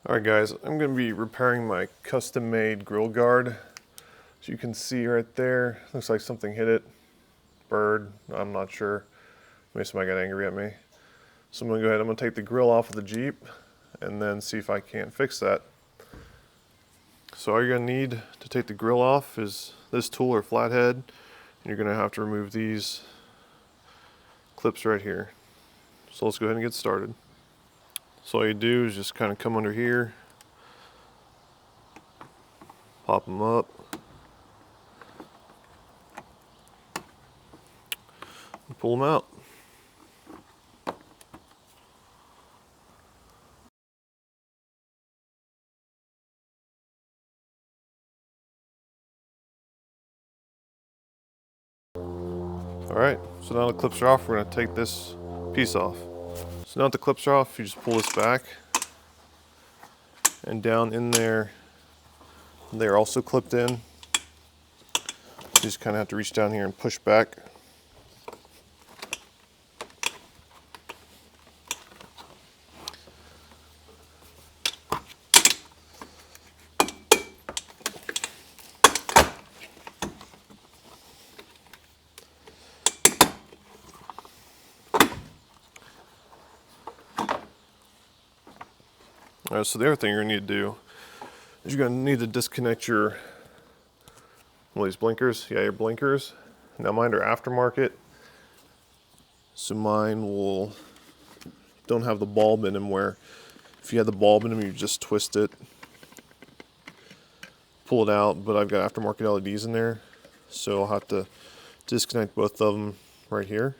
Alright guys, I'm going to be repairing my custom-made grill guard. As you can see right there, looks like something hit it. Bird, I'm not sure. Maybe somebody got angry at me. So I'm going to go ahead, I'm going to take the grill off of the Jeep and then see if I can't fix that. So all you're going to need to take the grill off is this tool or flathead. And you're going to have to remove these clips right here. So let's go ahead and get started. So all you do is just kind of come under here, pop them up, and pull them out. Alright, so now the clips are off, we're going to take this piece off. So now that the clips are off, you just pull this back, and down in there, they're also clipped in. You just kind of have to reach down here and push back. Alright, so the other thing you're going to need to do is you're going to need to disconnect your these blinkers. Yeah, your blinkers. Now mine are aftermarket, so mine don't have the bulb in them, where if you had the bulb in them you just twist it, pull it out, but I've got aftermarket LEDs in there, so I'll have to disconnect both of them right here.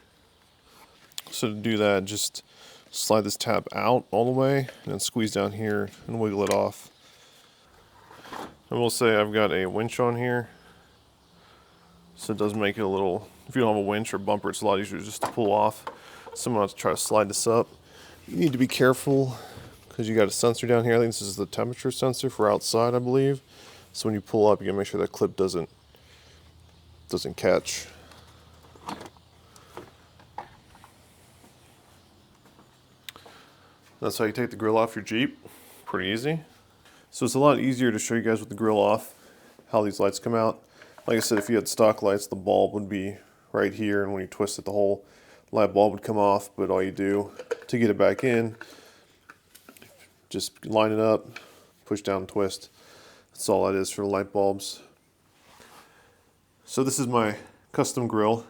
So to do that, just slide this tab out all the way and then squeeze down here and wiggle it off. I will say I've got a winch on here, so it does make it a little, if you don't have a winch or bumper, it's a lot easier just to pull off. So I'm going to try to slide this up. You need to be careful because you got a sensor down here. I think this is the temperature sensor for outside, I believe. So when you pull up, you gotta make sure that clip doesn't catch. That's how you take the grill off your Jeep. Pretty easy. So it's a lot easier to show you guys with the grill off how these lights come out. Like I said, if you had stock lights, the bulb would be right here, and when you twist it, the whole light bulb would come off. But all you do to get it back in, just line it up, push down, twist. That's all that is for the light bulbs. So this is my custom grill,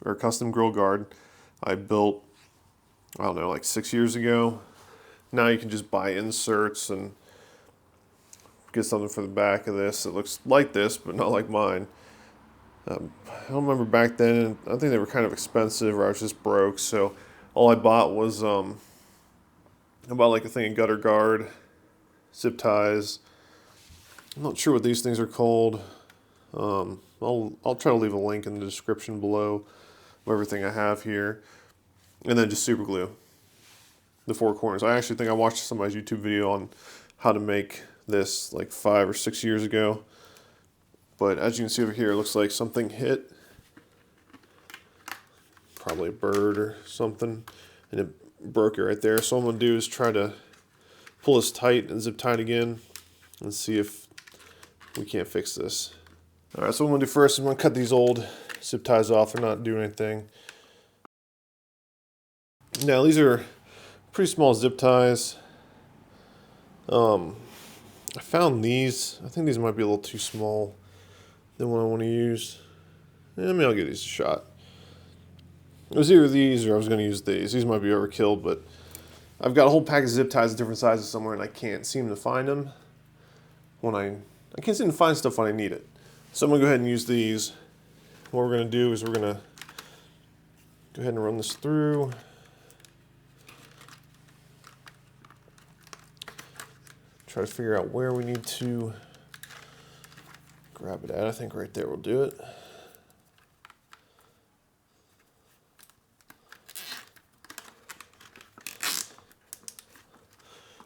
or custom grill guard I built, I don't know, like 6 years ago. Now you can just buy inserts and get something for the back of this. It looks like this, but not like mine. I don't remember back then. I think they were kind of expensive, or I was just broke. So all I bought was I bought like a thing of gutter guard, zip ties. I'm not sure what these things are called. I'll try to leave a link in the description below of everything I have here. And then just super glue the four corners. I actually think I watched somebody's YouTube video on how to make this like 5 or 6 years ago. But as you can see over here, it looks like something hit. Probably a bird or something. And it broke it right there. So what I'm going to do is try to pull this tight and zip tie it again and see if we can't fix this. Alright, so what I'm going to do first is I'm going to cut these old zip ties off. They're not doing anything. Now these are pretty small zip ties. I found these. I think these might be a little too small than what I want to use. Maybe I'll give these a shot. It was either these or I was going to use these. These might be overkill, but I've got a whole pack of zip ties of different sizes somewhere, and I can't seem to find them when I can't seem to find stuff when I need it. So I'm going to go ahead and use these. What we're going to do is we're going to go ahead and run this through. Try to figure out where we need to grab it at. I think right there will do it.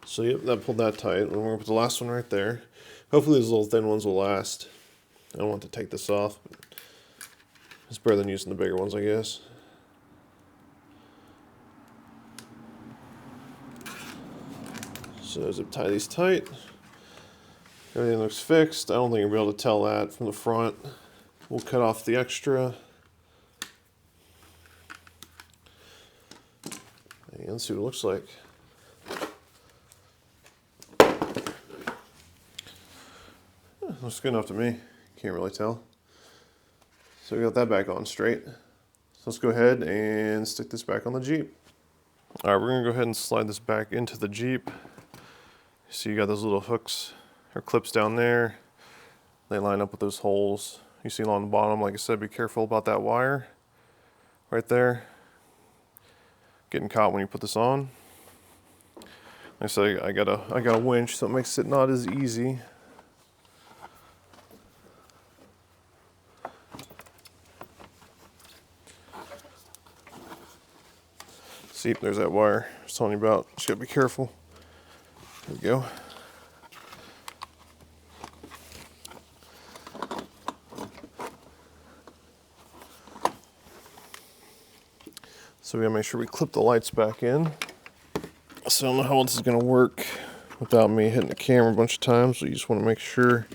So yep, that pulled that tight. And we're going to put the last one right there. Hopefully these little thin ones will last. I don't want to take this off. But it's better than using the bigger ones, I guess. So zip tie these tight. Everything looks fixed. I don't think you'll be able to tell that from the front. We'll cut off the extra. And let's see what it looks like. Looks good enough to me. Can't really tell. So we got that back on straight. So let's go ahead and stick this back on the Jeep. All right, we're gonna go ahead and slide this back into the Jeep. So you got those little hooks or clips down there. They line up with those holes you see along the bottom. Like I said, be careful about that wire right there. Getting caught when you put this on. Like I said, I got a winch, so it makes it not as easy. See, there's that wire I was telling you about. Just gotta be careful. There we go. So we gotta make sure we clip the lights back in. So I don't know how this is gonna work without me hitting the camera a bunch of times, so you just wanna make sure.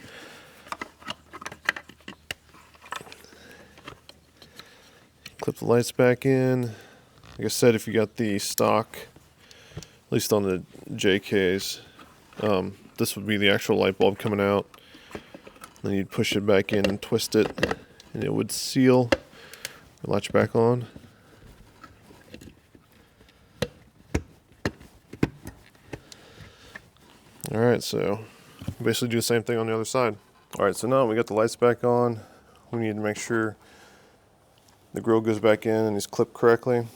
Clip the lights back in. Like I said, if you got the stock, at least on the JKs, this would be the actual light bulb coming out. Then you'd push it back in and twist it, and it would seal and latch back on. Alright, so basically do the same thing on the other side. Alright, so now we got the lights back on. We need to make sure the grill goes back in and is clipped correctly.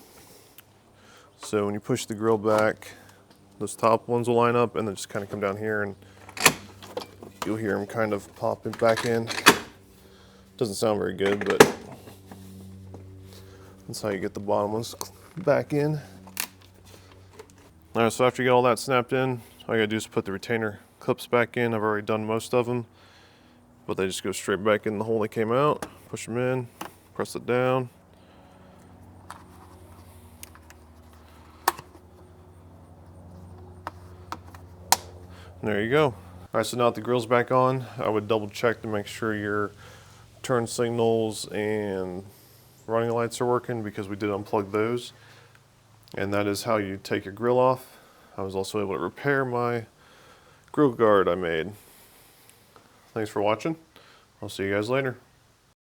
So when you push the grill back, those top ones will line up and then just kind of come down here and you'll hear them kind of pop it back in. Doesn't sound very good, but that's how you get the bottom ones back in. Alright, so after you get all that snapped in, all you gotta do is put the retainer clips back in. I've already done most of them, but they just go straight back in the hole they came out. Push them in, press it down. And there you go. All right, so now that the grill's back on, I would double check to make sure your turn signals and running lights are working, because we did unplug those. And that is how you take your grill off. I was also able to repair my grill guard I made. Thanks for watching. I'll see you guys later.